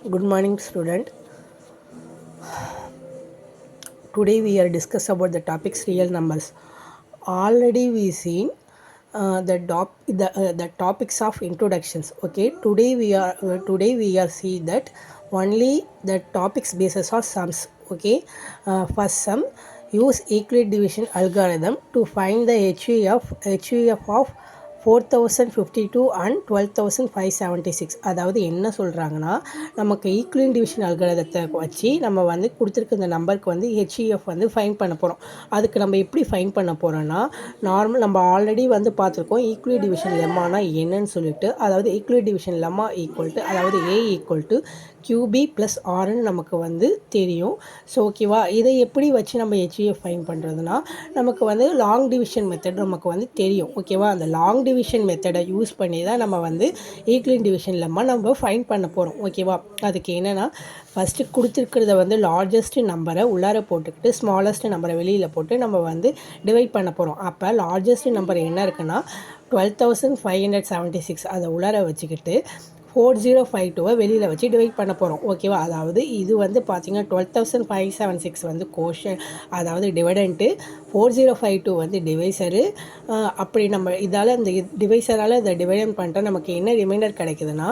Good morning, student. Today we are discuss about the topics real numbers. Already we seen the topics of introductions. Okay, today we are see that only the topics basis or sums. Okay, first sum, use Euclid division algorithm to find the HUF of 4052 and 12576. அதாவது என்ன சொல்கிறாங்கன்னா, நமக்கு equivalent division அல்காரிதத்தை வச்சு நம்ம வந்து கொடுத்துருக்க இந்த நம்பருக்கு வந்து ஹெச்இஎஃப் வந்து ஃபைன் பண்ண போகிறோம். அதுக்கு நம்ம எப்படி ஃபைன் பண்ண போகிறோன்னா, நார்மல் நம்ம ஆல்ரெடி வந்து பார்த்துருக்கோம் ஈக்குவல் டிவிஷன் லெம்மானா என்னன்னு சொல்லிட்டு. அதாவது ஈக்குவல் டிவிஷன் லெம்மா அதாவது ஏ ஈக்குவல் டு கியூபி ப்ளஸ் ஆர்னு நமக்கு வந்து தெரியும். ஸோ ஓகேவா, இதை எப்படி வச்சு நம்ம ஹெச்இஎஃப் ஃபைன் பண்ணுறதுனா, நமக்கு வந்து லாங் டிவிஷன் மெத்தட் நமக்கு வந்து தெரியும். ஓகேவா, அந்த லாங் டிவிஷன் மெத்தடை யூஸ் பண்ணி தான் நம்ம வந்து ஈக்குவலன்ட் டிவிஷன் லெம்மா நம்ம ஃபைன் பண்ண போகிறோம். ஓகேவா, அதுக்கு என்னென்னா, ஃபஸ்ட்டு கொடுத்துருக்கிறத வந்து லார்ஜஸ்ட் நம்பரை உள்ளார போட்டுக்கிட்டு ஸ்மாலஸ்ட் நம்பரை வெளியில் போட்டு நம்ம வந்து டிவைட் பண்ண போகிறோம். அப்போ லார்ஜஸ்ட் நம்பர் என்ன இருக்குன்னா 12576, அதை உள்ளார வச்சுக்கிட்டு 4052 வெளியில் வச்சு டிவைட் பண்ண போகிறோம். ஓகேவா, அதாவது இது வந்து பார்த்திங்கன்னா 12576 வந்து கோஷன், அதாவது டிவைடண்ட்டு, 4052 வந்து டிவைசரு. அப்படி நம்ம இதால் இந்த டிவைசரால் இதை டிவைடன் பண்ணிட்டா நமக்கு என்ன ரிமைண்டர் கிடைக்குதுன்னா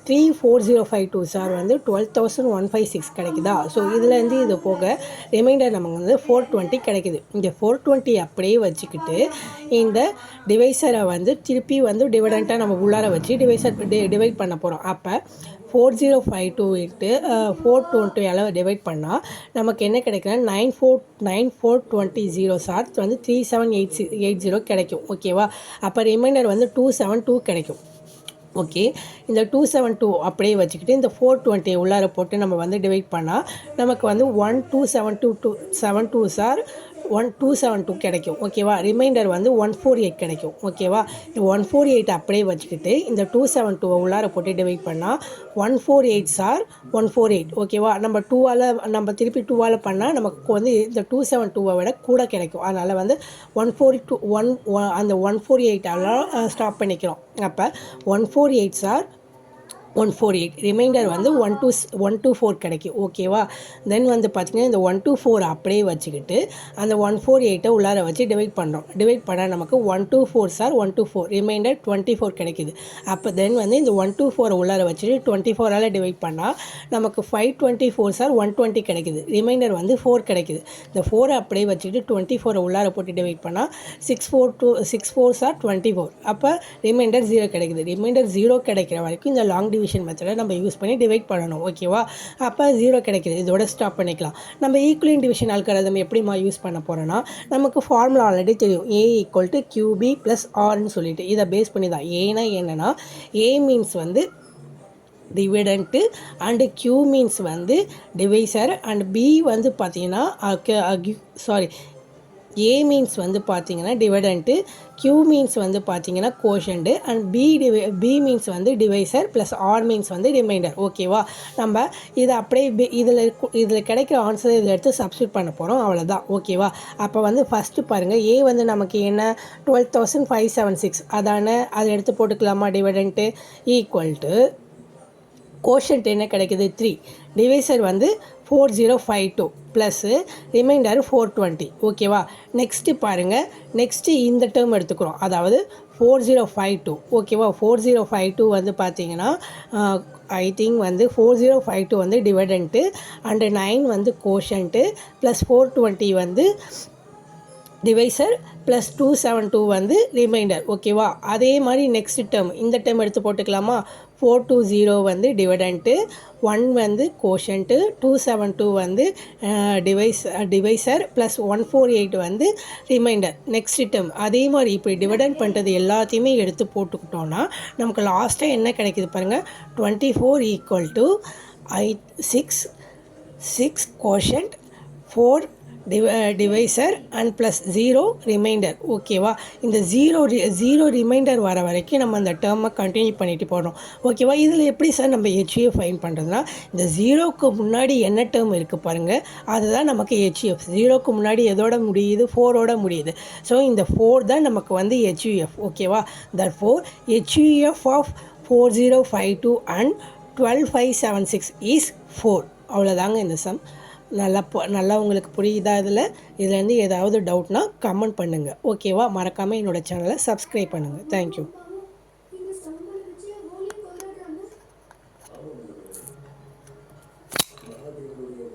34052 சார் வந்து 12156 கிடைக்குதா. ஸோ இதுலேருந்து இது போக ரிமைண்டர் நமக்கு வந்து 420 கிடைக்குது. இந்த 420 அப்படியே வச்சுக்கிட்டு இந்த டிவைசரை வந்து திருப்பி வந்து டிவைடண்ட்டாக நம்ம உள்ளார வச்சு டிவைட் பண்ண போகிறோம். அப்போ 4052 இன்ட்டு 420 டிவைட் பண்ணால் நமக்கு என்ன கிடைக்குன்னா 9420 சார் வந்து 3780 கிடைக்கும். ஓகேவா, அப்போ ரிமைண்டர் வந்து 272 கிடைக்கும். ஓகே, இந்த 272 அப்படியே வச்சுக்கிட்டு இந்த 420 உள்ளார போட்டு நம்ம வந்து டிவைட் பண்ணால் நமக்கு வந்து 12722 சார் 1272 கிடைக்கும். ஓகேவா, ரிமைண்டர் வந்து 148 கிடைக்கும். ஓகேவா, இந்த 148 அப்படியே வச்சுக்கிட்டு இந்த 272 உள்ளார போட்டு டிவைட் பண்ணால் 148 சார் 148. ஓகேவா, நம்ம திருப்பி 2ஆல் பண்ணால் நமக்கு வந்து இந்த 272 விட கூட கிடைக்கும். அதனால் வந்து 142 அந்த 148 ஸ்டாப் பண்ணிக்கிறோம். அப்போ 148 சார் 148, ரிமைண்டர் வந்து 124 கிடைக்கும். ஓகேவா, தென் வந்து பார்த்திங்கன்னா இந்த 124 அப்படியே வச்சுக்கிட்டு அந்த 148 உள்ளார வச்சு டிவைட் பண்ணுறோம். டிவைட் பண்ணால் நமக்கு 124 சார் 124, ரிமைண்டர் 24 கிடைக்குது. அப்போ தென் வந்து இந்த 124 உள்ளார வச்சுட்டு 24ஆல் டிவைட் பண்ணால் நமக்கு 524 சார் 120 கிடைக்குது. ரிமைண்டர் வந்து 4 கிடைக்குது. இந்த 4 அப்படியே வச்சுக்கிட்டு 24 உள்ளார போட்டு டிவைட் பண்ணால் 64 சார் 24. அப்போ ரிமைண்டர் 0 கிடைக்குது. ரிமைண்டர் 0 கிடைக்கிற வரைக்கும் இந்த லாங் டிவிஷன் மெத்தடை நம்ம யூஸ் பண்ணி டிவைட் பண்ணணும். ஓகேவா, அப்போ 0 கிடைக்குது. இதோட ஸ்டாப் பண்ணிக்கலாம். நம்ம ஈக்குவலன்ட் டிவிஷன் அல்காரிதம் எப்படிமா யூஸ் பண்ண போகிறோன்னா, நமக்கு ஃபார்முலா ஆல்ரெடி தெரியும். ஏ ஈக்குவல் டு கியூபி ப்ளஸ் ஆர்னு சொல்லிட்டு இதை பேஸ் பண்ணி தான். ஏன்னா என்னென்னா, ஏ மீன்ஸ் வந்து டிவிடண்ட்டு அண்டு கியூ மீன்ஸ் வந்து டிவைசர் அண்ட் பி வந்து பார்த்திங்கன்னா ஏ மீன்ஸ் வந்து பார்த்திங்கன்னா டிவிடண்ட்டு, கியூ மீன்ஸ் வந்து பார்த்திங்கன்னா கோஷன்ட்டு, அண்ட் பி மீன்ஸ் வந்து டிவைசர் ப்ளஸ் ஆர் மீன்ஸ் வந்து ரிமைண்டர். ஓகேவா, நம்ம இதை அப்படியே இதில் கிடைக்கிற ஆன்சரை இதில் எடுத்து சப்ஸ்டியூட் பண்ண போகிறோம். அவ்வளோதான். ஓகேவா, அப்போ வந்து ஃபஸ்ட்டு பாருங்கள், ஏ வந்து நமக்கு என்ன 12576 அதான, அதை எடுத்து போட்டுக்கலாமா. டிவிடண்ட்டு ஈக்குவல் டு கோஷன்ட் என்ன கிடைக்குது 3, டிவைசர் வந்து 4052 ப்ளஸ்ஸு ரிமைண்டர் 420. ஓகேவா, நெக்ஸ்ட்டு பாருங்கள், நெக்ஸ்ட்டு இந்த டேர்ம் எடுத்துக்கிறோம், அதாவது 4052. ஓகேவா, 4052 வந்து பார்த்திங்கன்னா ஐ திங்க் வந்து 4052 வந்து டிவிடண்ட்டு அண்டு 9 வந்து கோஷன்ட்டு ப்ளஸ் 420 வந்து டிவைசர் ப்ளஸ் 272 வந்து ரிமைண்டர். ஓகேவா, அதே மாதிரி நெக்ஸ்ட் டேர்ம் இந்த டேர்ம் எடுத்து போட்டுக்கலாமா. 420 வந்து டிவிடண்ட்டு, 1 வந்து கோஷன்ட்டு, 272 வந்து டிவைசர் ப்ளஸ் 148 வந்து ரிமைண்டர். நெக்ஸ்ட் டேர்ம் அதே மாதிரி இப்படி டிவிடண்ட் பண்ணுறது எல்லாத்தையுமே எடுத்து போட்டுக்கிட்டோன்னா நமக்கு லாஸ்ட்டாக என்ன கிடைக்கிது பாருங்கள். 24 equal to 6 quotient, 4 divisor and plus 0 remainder. ஓகேவா, இந்த ஜீரோ ரிமைண்டர் வர வரைக்கும் நம்ம அந்த டேர்மை கண்டினியூ பண்ணிட்டு போகிறோம். ஓகேவா, இதில் எப்படி சார் நம்ம ஹெச்இஎஃப் ஃபைன் பண்ணுறதுனா, இந்த 0க்கு முன்னாடி என்ன டேர்ம் இருக்குது பாருங்கள், அதுதான் நமக்கு ஹெச்இஎஃப். 0க்கு முன்னாடி எதோட முடியுது, 4ஓட முடியுது. ஸோ இந்த 4 தான் நமக்கு வந்து ஹெச்இஎஃப். ஓகேவா, தட்ஃபோர் ஹெச்இஎஃப் ஆஃப் 4052 அண்ட் 12576 இஸ் 4. அவ்வளோதாங்க இந்த சம். நல்லா உங்களுக்கு புரியுதா? இதுலேருந்து ஏதாவது டவுட்னா கமெண்ட் பண்ணுங்கள். ஓகேவா? மறக்காமல் என்னோடய சேனலை சப்ஸ்கிரைப் பண்ணுங்கள். தேங்க்யூ.